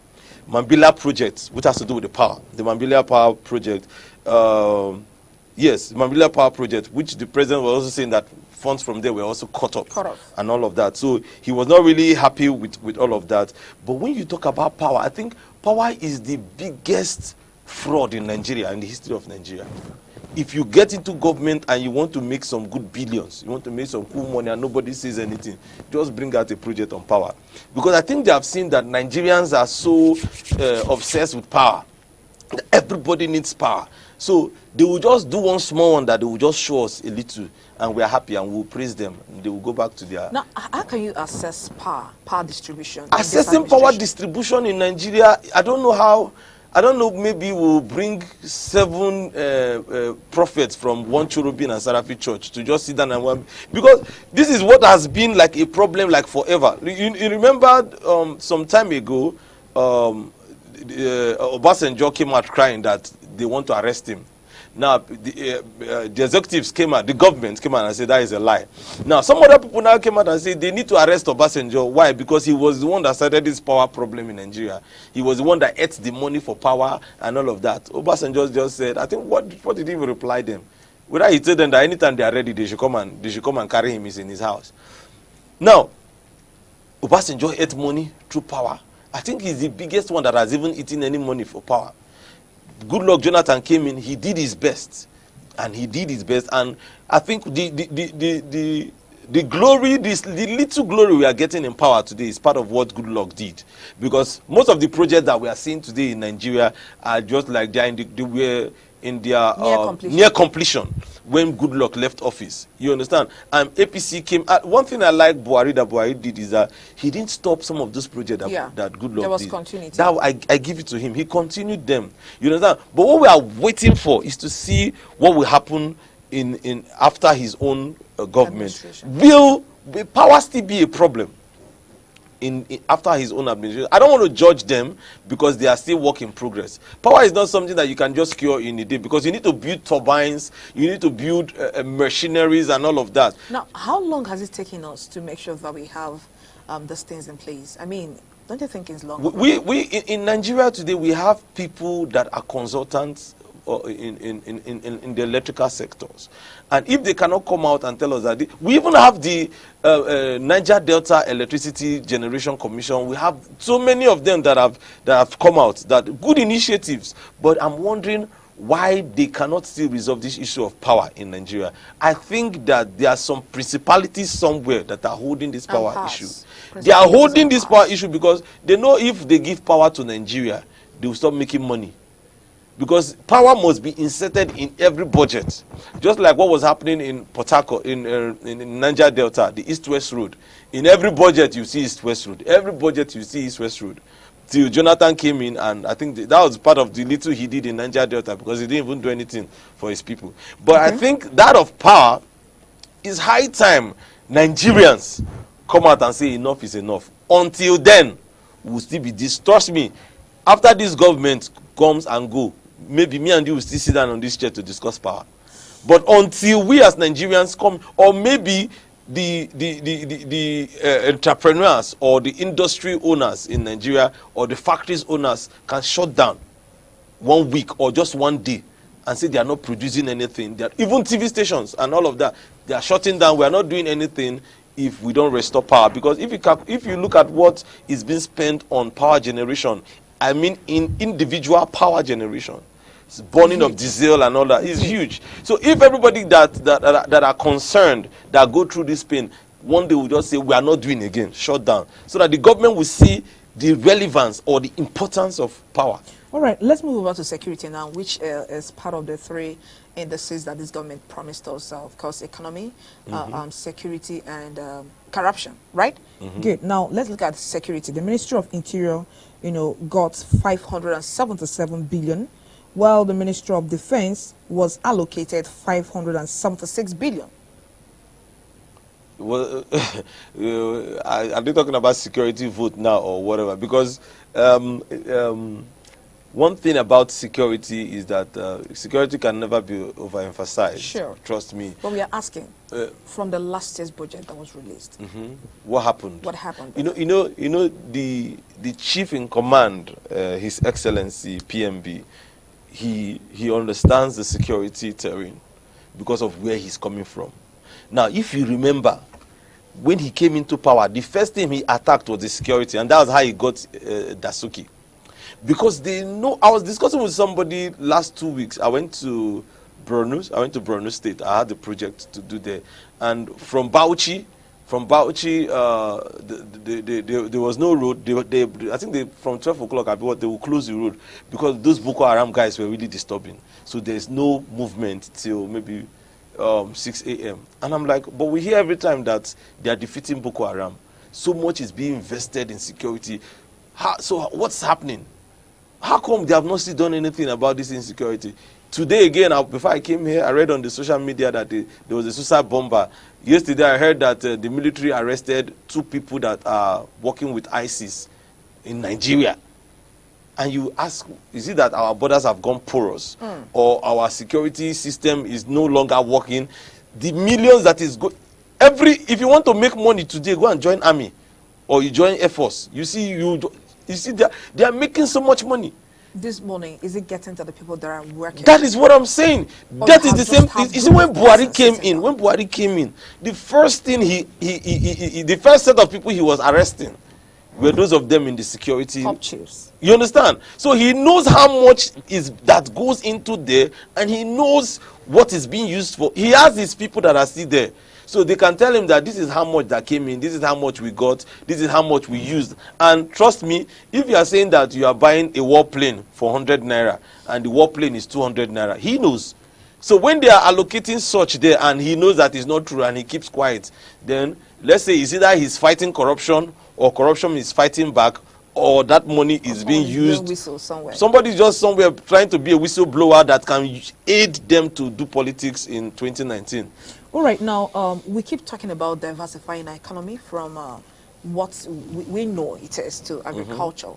Speaker 12: Mambila project, which has to do with the power. The Mambila Power Project. Yes, Mambila Power Project, which the president was also saying that funds from there were also cut off and all of that. So he was not really happy with all of that. But when you talk about power, I think power is the biggest fraud in Nigeria, in the history of Nigeria. If you get into government and you want to make some good billions, you want to make some cool money and nobody says anything, just bring out a project on power. Because I think they have seen that Nigerians are so obsessed with power. Everybody needs power. So they will just do one small one that they will just show us a little, and we are happy and we will praise them. And they will go back to their...
Speaker 11: Now, how can you assess power distribution?
Speaker 12: Assessing power distribution in Nigeria, I don't know how. I don't know, maybe we'll bring 7 prophets from one Cherubim and Seraphim church to just sit down and one, because this is what has been like a problem like forever. You remember some time ago, Obasanjo came out crying that they want to arrest him. Now, the executives came out, the government came out and said that is a lie. Now, some other people now came out and said they need to arrest Obasanjo. Why? Because he was the one that started this power problem in Nigeria. He was the one that ate the money for power and all of that. Obasanjo just said, I think, what did he even reply them? Whether he told them that anytime they are ready, they should come and carry him in his house. Now, Obasanjo ate money through power. I think he's the biggest one that has even eaten any money for power. Good luck, Jonathan came in, he did his best. And he did his best. And I think the glory, the little glory we are getting in power today is part of what Good Luck did. Because most of the projects that we are seeing today in Nigeria are just like they were in their near completion when Good Luck left office. You understand? And APC came. One thing I like Buhari that Buhari did is that he didn't stop some of those projects that Good Luck
Speaker 11: there was
Speaker 12: did.
Speaker 11: Continuity.
Speaker 12: That I give it to him. He continued them. You understand? But what we are waiting for is to see what will happen in after his own government. Will power still be a problem after his own administration? I don't want to judge them because they are still work in progress. Power is not something that you can just cure in a day, because you need to build turbines, you need to build machineries and all of that.
Speaker 11: Now, how long has it taken us to make sure that we have these things in place? I mean, don't you think it's long?
Speaker 12: In Nigeria today, we have people that are consultants in the electrical sectors, and if they cannot come out and tell us that we even have the Niger Delta Electricity Generation Commission. We have so many of them that have come out, that good initiatives, but I'm wondering why they cannot still resolve this issue of power in Nigeria. I think that there are some principalities somewhere that are holding this power issue. They are holding this power issue because they know if they give power to Nigeria, they will stop making money. Because power must be inserted in every budget. Just like what was happening in Port Harcourt, in Niger Delta, the East-West Road. In every budget you see East-West Road. Every budget you see East-West Road. Till Jonathan came in, and I think that was part of the little he did in Niger Delta, because he didn't even do anything for his people. But I think that of power is high time Nigerians come out and say enough is enough. Until then, we'll still be this. Trust me, after this government comes and go, maybe me and you will still sit down on this chair to discuss power. But until we as Nigerians come, or maybe the entrepreneurs or the industry owners in Nigeria or the factories owners can shut down 1 week or just 1 day and say they are not producing anything. They are, even TV stations and all of that, they are shutting down. We are not doing anything if we don't restore power. Because if you look at what is being spent on power generation, I mean in individual power generation, it's burning of diesel and all that is huge. So if everybody that are concerned, that go through this pain, one day will just say we are not doing again, shut down, so that the government will see the relevance or the importance of power.
Speaker 11: All right, let's move over to security now, which is part of the 3 indices that this government promised us, of course, economy, security, and corruption, right? Good. Now, let's look at security. The Ministry of Interior, got 577 billion, while the Ministry of Defense was allocated 576 billion.
Speaker 12: Well, are they talking about security vote now or whatever? Because one thing about security is that security can never be overemphasized.
Speaker 11: Sure.
Speaker 12: Trust me.
Speaker 11: But we are asking, from the last year's budget that was released,
Speaker 12: what happened?
Speaker 11: What happened?
Speaker 12: The chief in command, His Excellency PMB, he understands the security terrain because of where he's coming from. Now, if you remember, when he came into power, the first thing he attacked was the security, and that was how he got Dasuki. Because they know, I was discussing with somebody last 2 weeks. I went to Borno State. I had a project to do there. And from Bauchi, there was no road. I think from 12 o'clock, they will close the road because those Boko Haram guys were really disturbing. So there's no movement till maybe 6 a.m. And I'm like, but we hear every time that they are defeating Boko Haram. So much is being invested in security. So what's happening? How come they have not still done anything about this insecurity? Today again, before I came here, I read on the social media that there was a suicide bomber. Yesterday, I heard that the military arrested 2 people that are working with ISIS in Nigeria. And you ask, is it that our borders have gone porous? Or our security system is no longer working? The millions that is if you want to make money today, go and join army. Or you join Air Force. You see, they are making so much money.
Speaker 11: This morning, is it getting to the people that are working?
Speaker 12: That is what I'm saying. That is the same. You see, when Buhari came in, the first thing the first set of people he was arresting were those of them in the security.
Speaker 11: Top chiefs.
Speaker 12: You understand? So he knows how much that goes into there, and he knows what is being used for. He has his people that are still there. So they can tell him that this is how much that came in, this is how much we got, this is how much we used. And trust me, if you are saying that you are buying a warplane for 100 naira and the warplane is 200 naira, he knows. So when they are allocating such there and he knows that is not true and he keeps quiet, then let's say it's either he's fighting corruption or corruption is fighting back, or that money is being used. Somebody just somewhere trying to be a whistleblower that can aid them to do politics in 2019.
Speaker 11: All right, now we keep talking about diversifying our economy from what we know it is to agriculture.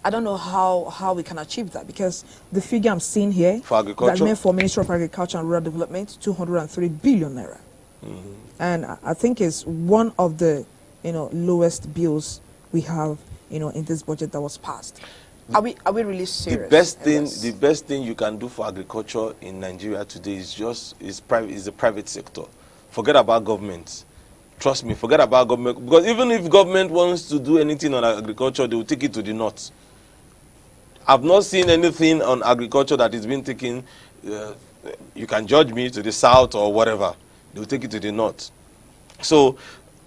Speaker 11: I don't know how we can achieve that, because the figure I'm seeing here
Speaker 12: for agriculture,
Speaker 11: that meant for Ministry of Agriculture and Rural Development, 203 billion naira, and I think it's one of the lowest bills we have in this budget that was passed. Are we really serious?
Speaker 12: The best thing you can do for agriculture in Nigeria today is the private sector. Forget about government. Trust me, forget about government, because even if government wants to do anything on agriculture, they will take it to the north. I've not seen anything on agriculture that is being taken, you can judge me, to the south or whatever. They will take it to the north. So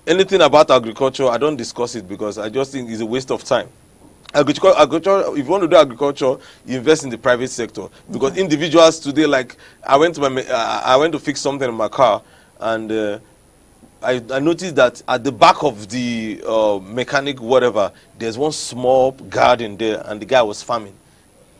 Speaker 12: anything about agriculture, I don't discuss it, because I just think it's a waste of time. Agriculture, if you want to do agriculture, you invest in the private sector, because individuals today, like I went to fix something in my car, and I noticed that at the back of the mechanic whatever, there's one small garden there, and the guy was farming.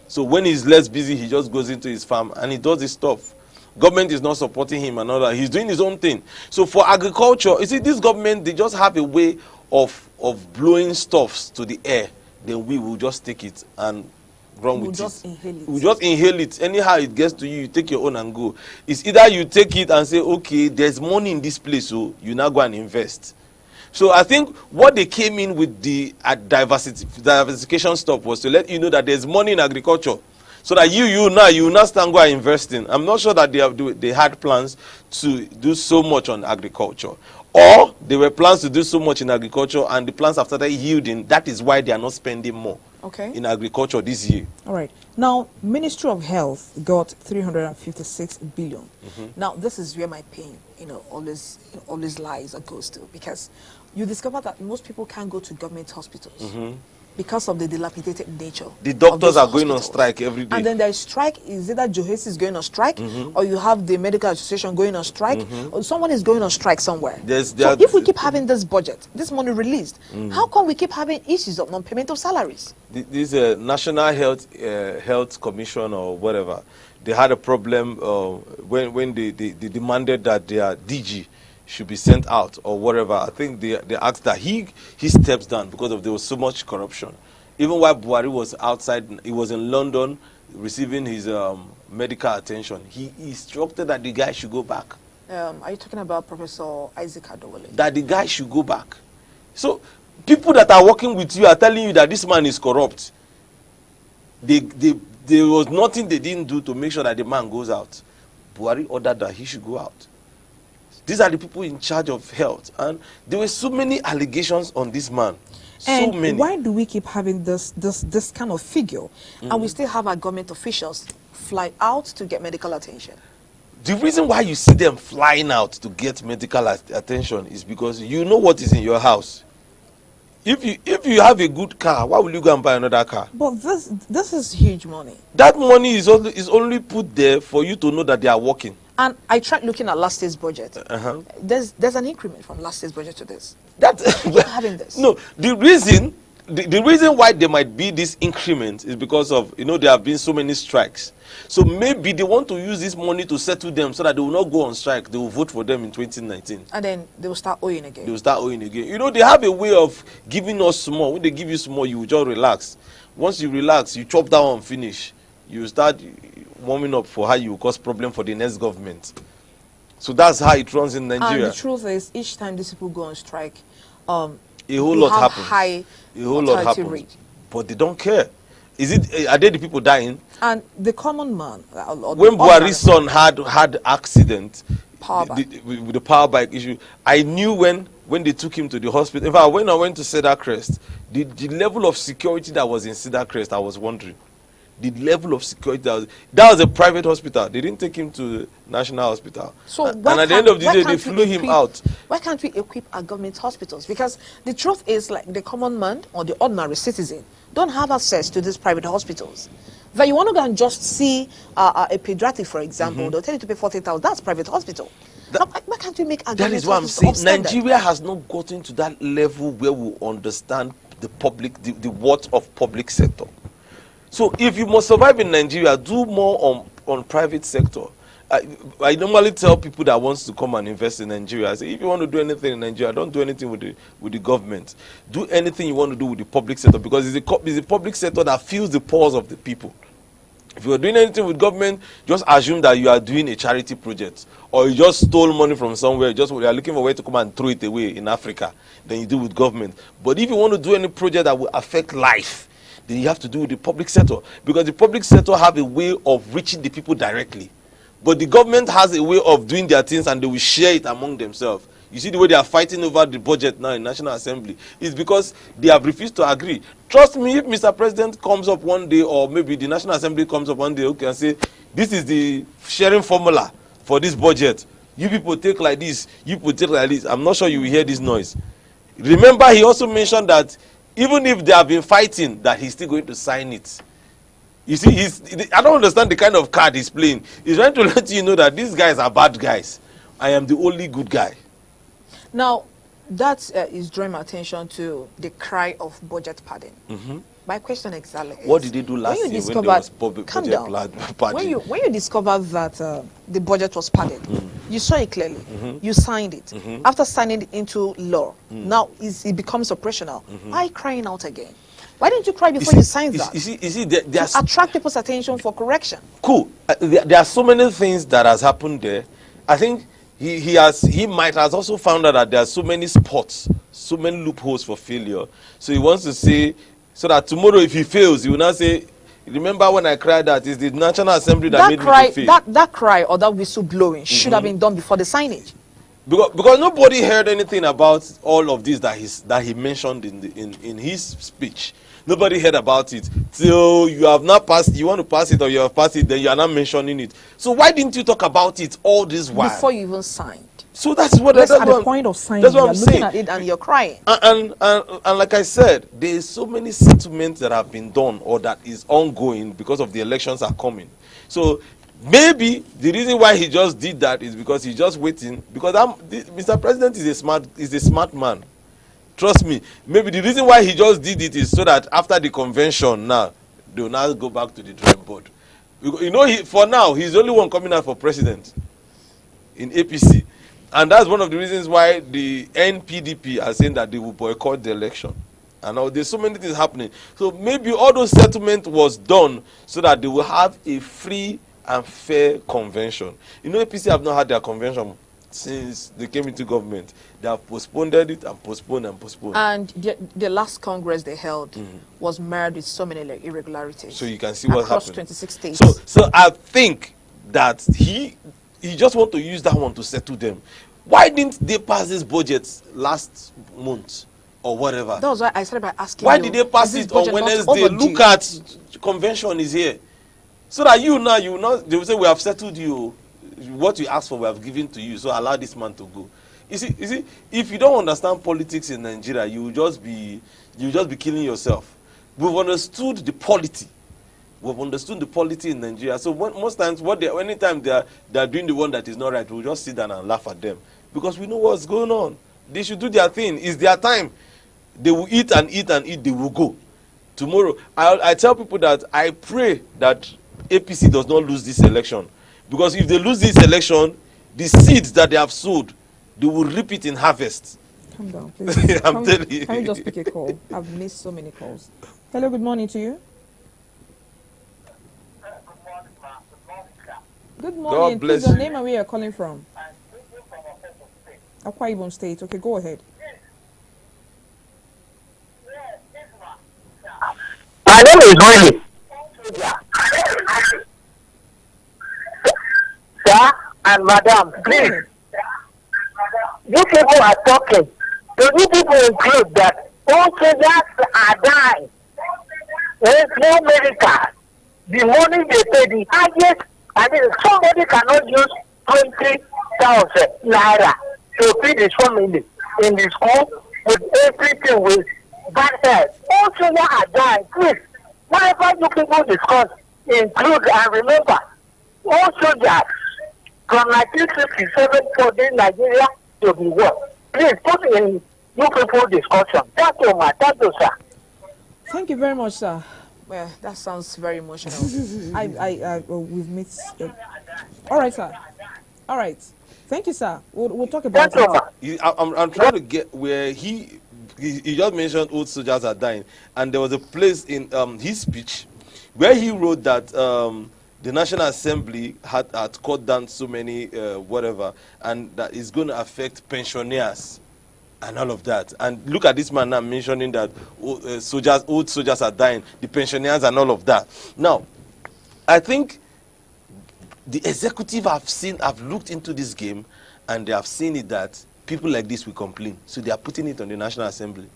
Speaker 12: So when he's less busy, he just goes into his farm and he does his stuff. Government is not supporting him and all that. He's doing his own thing. So for agriculture, you see, this government, they just have a way of blowing stuffs to the air. Then we will just take it and run with it. We'll just inhale it. Anyhow it gets to you, you take your own and go. It's either you take it and say, okay, there's money in this place, so you now go and invest. So I think what they came in with the diversification stuff was to let you know that there's money in agriculture. So that you now stand go and investing. I'm not sure that they had plans to do so much on agriculture. Or there were plans to do so much in agriculture, and the plans have started yielding. That is why they are not spending more in agriculture this year.
Speaker 11: All right. Now, Ministry of Health got 356 billion. Now, this is where my pain, always lies or goes to, because you discover that most people can't go to government hospitals. because of the dilapidated nature.
Speaker 12: The doctors
Speaker 11: of
Speaker 12: are going on
Speaker 11: hospitals.
Speaker 12: strike every day.
Speaker 11: And then there is strike. Is either Johesi is going on strike, or you have the medical association going on strike, or someone is going on strike somewhere. So if we keep having this budget, this money released, how come we keep having issues of non-payment of salaries?
Speaker 12: This National Health Commission or whatever, they had a problem when they demanded that their DG should be sent out or whatever. I think they asked that he steps down because there was so much corruption. Even while Buhari was outside, he was in London receiving his medical attention. He instructed that the guy should go back.
Speaker 11: Are you talking about Professor Isaac Adewale?
Speaker 12: That the guy should go back. So people that are working with you are telling you that this man is corrupt. There was nothing they didn't do to make sure that the man goes out. Buhari ordered that he should go out. These are the people in charge of health, and there were so many allegations on this man.
Speaker 11: And
Speaker 12: so many.
Speaker 11: why do we keep having this kind of figure, and we still have our government officials fly out to get medical attention?
Speaker 12: The reason why you see them flying out to get medical attention is because you know what is in your house. If you have a good car, why will you go and buy another car?
Speaker 11: But this is huge money.
Speaker 12: That money is only put there for you to know that they are working.
Speaker 11: And I tried looking at last year's budget. There's an increment from last year's budget to this. Having this.
Speaker 12: No, the reason why there might be this increment is because of, there have been so many strikes. So maybe they want to use this money to settle them so that they will not go on strike. They will vote for them in 2019.
Speaker 11: And then they will start owing again.
Speaker 12: They will start owing again. They have a way of giving us small. When they give you small, you will just relax. Once you relax, you chop that one, finish. You start warming up for how you will cause problem for the next government. So that's how it runs in Nigeria.
Speaker 11: And the truth is, each time these people go on strike,
Speaker 12: a whole lot happens.
Speaker 11: High
Speaker 12: a whole lot happens.
Speaker 11: Rate.
Speaker 12: But they don't care. Are they the people dying?
Speaker 11: And the common man.
Speaker 12: When Buhari's son had accident with the power bike issue, I knew when they took him to the hospital. In fact, when I went to Cedar Crest, the level of security that was in Cedar Crest, I was wondering. The level of security that was a private hospital. They didn't take him to the national hospital.
Speaker 11: So
Speaker 12: and at the end of the day, they flew him out.
Speaker 11: Why can't we equip our government hospitals? Because the truth is, like, the common man or the ordinary citizen don't have access to these private hospitals. But you want to go and just see a pediatric, for example, they'll tell you to pay 40,000. That's private hospital. Why can't we make our government hospitals?
Speaker 12: That is what I'm saying. Nigeria has not gotten to that level where we understand the worth of public sector. So if you must survive in Nigeria, do more on private sector. I normally tell people that wants to come and invest in Nigeria, I say, if you want to do anything in Nigeria, don't do anything with the government. Do anything you want to do with the public sector, because it's the public sector that feels the pulse of the people. If you're doing anything with government, just assume that you are doing a charity project, or you just stole money from somewhere, you are looking for a way to come and throw it away in Africa, then you do with government. But if you want to do any project that will affect life, then you have to do with the public sector, because the public sector have a way of reaching the people directly. But the government has a way of doing their things, and they will share it among themselves. You see the way they are fighting over the budget now in National Assembly is because they have refused to agree. Trust me, if Mr. President comes up one day, or maybe the National Assembly comes up one day, okay, and say, this is the sharing formula for this budget. You people take like this, you people take like this. I'm not sure you will hear this noise. Remember, he also mentioned that even if they have been fighting, that he's still going to sign it. You see, I don't understand the kind of card he's playing. He's trying to let you know that these guys are bad guys. I am the only good guy.
Speaker 11: Now, that is drawing my attention to the cry of budget padding. My question exactly is,
Speaker 12: what did they do last year when there was budget padding?
Speaker 11: When you discovered that the budget was padded, you saw it clearly. You signed it. After signing it into law, now it becomes operational. Why are you crying out again? Why didn't you cry before you signed that?
Speaker 12: You see, to
Speaker 11: attract people's attention for correction.
Speaker 12: Cool. There are so many things that has happened there. I think he might has also found out that there are so many spots, so many loopholes for failure. So he wants to say, so that tomorrow if he fails, he will not say, remember when I cried that it's the National Assembly that made me to fail.
Speaker 11: That cry or that whistle blowing should have been done before the signage.
Speaker 12: Because nobody heard anything about all of this that he mentioned in his speech. Nobody heard about it till you have not passed. You want to pass it, or you have passed it, then you are not mentioning it. So why didn't you talk about it all this while?
Speaker 11: Before you even signed.
Speaker 12: So that's what
Speaker 11: Let's
Speaker 12: that's
Speaker 11: at
Speaker 12: what
Speaker 11: the point of signing,
Speaker 12: that's what
Speaker 11: you're
Speaker 12: I'm
Speaker 11: looking
Speaker 12: saying.
Speaker 11: at it and you're crying.
Speaker 12: And like I said, there is so many settlements that have been done or that is ongoing because of the elections are coming. So maybe the reason why he just did that is because he's just waiting. Because Mr. President is a smart man. Trust me. Maybe the reason why he just did it is so that after the convention now they will now go back to the drawing board. You know, for now he's the only one coming out for president in APC. And that's one of the reasons why the NPDP are saying that they will boycott the election. And now there's so many things happening. So maybe all those settlement was done so that they will have a free and fair convention. You know, APC have not had their convention since they came into government. They have postponed it and postponed and postponed.
Speaker 11: And the last Congress they held was marred with so many irregularities.
Speaker 12: So you can see what
Speaker 11: across
Speaker 12: happened.
Speaker 11: 26 states.
Speaker 12: So I think that he just want to use that one to settle them. Why didn't they pass this budget last month or whatever?
Speaker 11: That was why I started by asking
Speaker 12: why
Speaker 11: you,
Speaker 12: did they pass it on Wednesday? Look at convention is here. So that you now, they will say we have settled you. What you asked for we have given to you. So allow this man to go. You see, if you don't understand politics in Nigeria, you will just be killing yourself. We've understood the polity. We've understood the polity in Nigeria. So most times, anytime they are doing the one that is not right, we'll just sit down and laugh at them because we know what's going on. They should do their thing. It's their time. They will eat and eat and eat. They will go. Tomorrow, I tell people that I pray that APC does not lose this election, because if they lose this election, the seeds that they have sowed, they will reap it in harvest.
Speaker 11: Calm down, please.
Speaker 12: I'm telling you.
Speaker 11: Can you just pick a call? I've missed so many calls. Hello, good morning to you. Good morning.
Speaker 12: God bless
Speaker 11: Please, your
Speaker 12: you.
Speaker 11: name and where you're calling from? Akwa Ibom State. Okay, go ahead.
Speaker 14: My name is Willie. Sir and Madam, please. You people are talking. Do you people include that all soldiers are dying? There's no medical. The money they pay, the highest, I mean, somebody cannot use 20,000 naira to feed his family in the school with everything with bad health. All children are dying. Please, whatever you people discuss, include and remember, all soldiers from 1967 for this Nigeria to be war. Please put in you people discussion. Thank you, ma. Thank you, sir.
Speaker 11: Thank you very much, sir. Well, that sounds very emotional. We've met. All right, sir. All right. Thank you, sir. We'll talk about it.
Speaker 12: I'm trying to get where he just mentioned old soldiers are dying, and there was a place in his speech where he wrote that the National Assembly had cut down so many whatever, and that is going to affect pensioners and all of that. And look at this man now mentioning that old soldiers are dying, the pensioners and all of that. Now, I think the executive have looked into this game, and they have seen it that people like this will complain. So they are putting it on the National Assembly.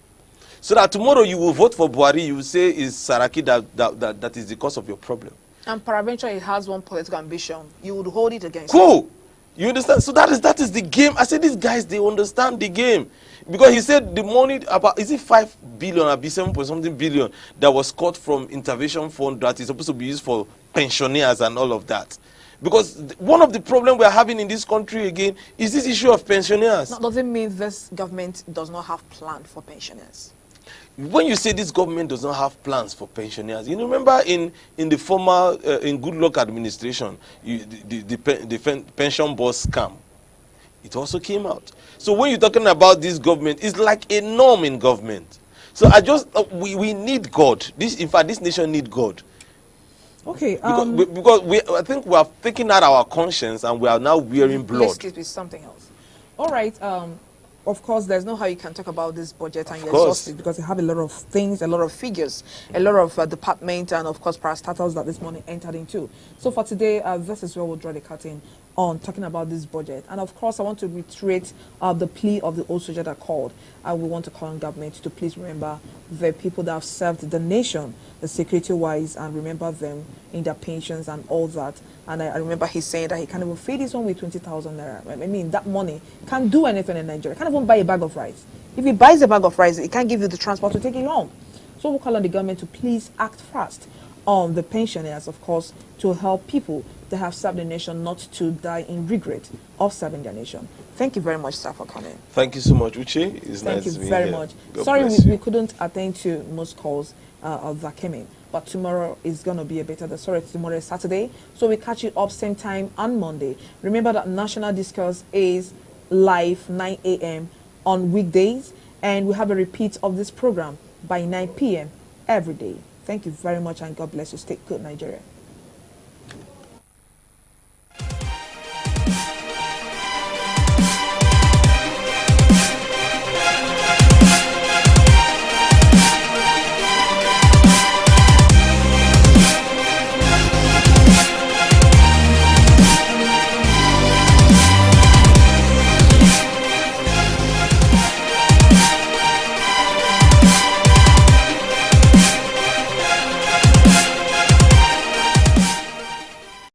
Speaker 12: So that tomorrow you will vote for Buhari, you will say it's Saraki that is the cause of your problem.
Speaker 11: And peradventure he has one political ambition. You would hold it against
Speaker 12: Cool.
Speaker 11: him.
Speaker 12: You understand? So that is the game. I said these guys, they understand the game. Because he said the money, about, is it 5 billion or 7 point something billion that was cut from intervention fund that is supposed to be used for pensioners and all of that. Because one of the problems we are having in this country again is this issue of pensioners.
Speaker 11: Now, does it mean this government does not have plan for pensioners?
Speaker 12: When you say this government does not have plans for pensioners, you remember in the former in Good Luck administration, the pension boss scam, it also came out. So when you're talking about this government, it's like a norm in government. So we need God. In fact, this nation need God.
Speaker 11: Okay.
Speaker 12: Because I think we are taking out our conscience and we are now wearing blood.
Speaker 11: Let's with something else. All right. Of course, there's no how you can talk about this budget and you're
Speaker 12: course.
Speaker 11: exhausted because you have a lot of things, a lot of figures, a lot of departments, and of course parastatals that this money entered into. So for today, this is where we'll draw the curtain on talking about this budget. And of course, I want to reiterate the plea of the old soldier that called. We want to call on government to please remember the people that have served the nation, the security-wise, and remember them in their pensions and all that. And I remember he saying that he can't even feed his home with 20,000 naira. I mean, that money can't do anything in Nigeria. Can't even buy a bag of rice. If he buys a bag of rice, he can't give you the transport to take it home. So we call on the government to please act fast on the pensioners, of course, to help people that have served the nation not to die in regret of serving their nation. Thank you very much, sir, for coming.
Speaker 12: Thank you so much, Uche. It's
Speaker 11: Thank
Speaker 12: nice
Speaker 11: you
Speaker 12: to be
Speaker 11: very
Speaker 12: here.
Speaker 11: much.
Speaker 12: God
Speaker 11: Sorry
Speaker 12: bless you.
Speaker 11: we couldn't attend to most calls that came in, but tomorrow is going to be a better day. Sorry, tomorrow is Saturday, so we catch you up same time on Monday. Remember that National Discourse is live 9 a.m. on weekdays, and we have a repeat of this program by 9 p.m. every day. Thank you very much, and God bless you. Stay good, Nigeria.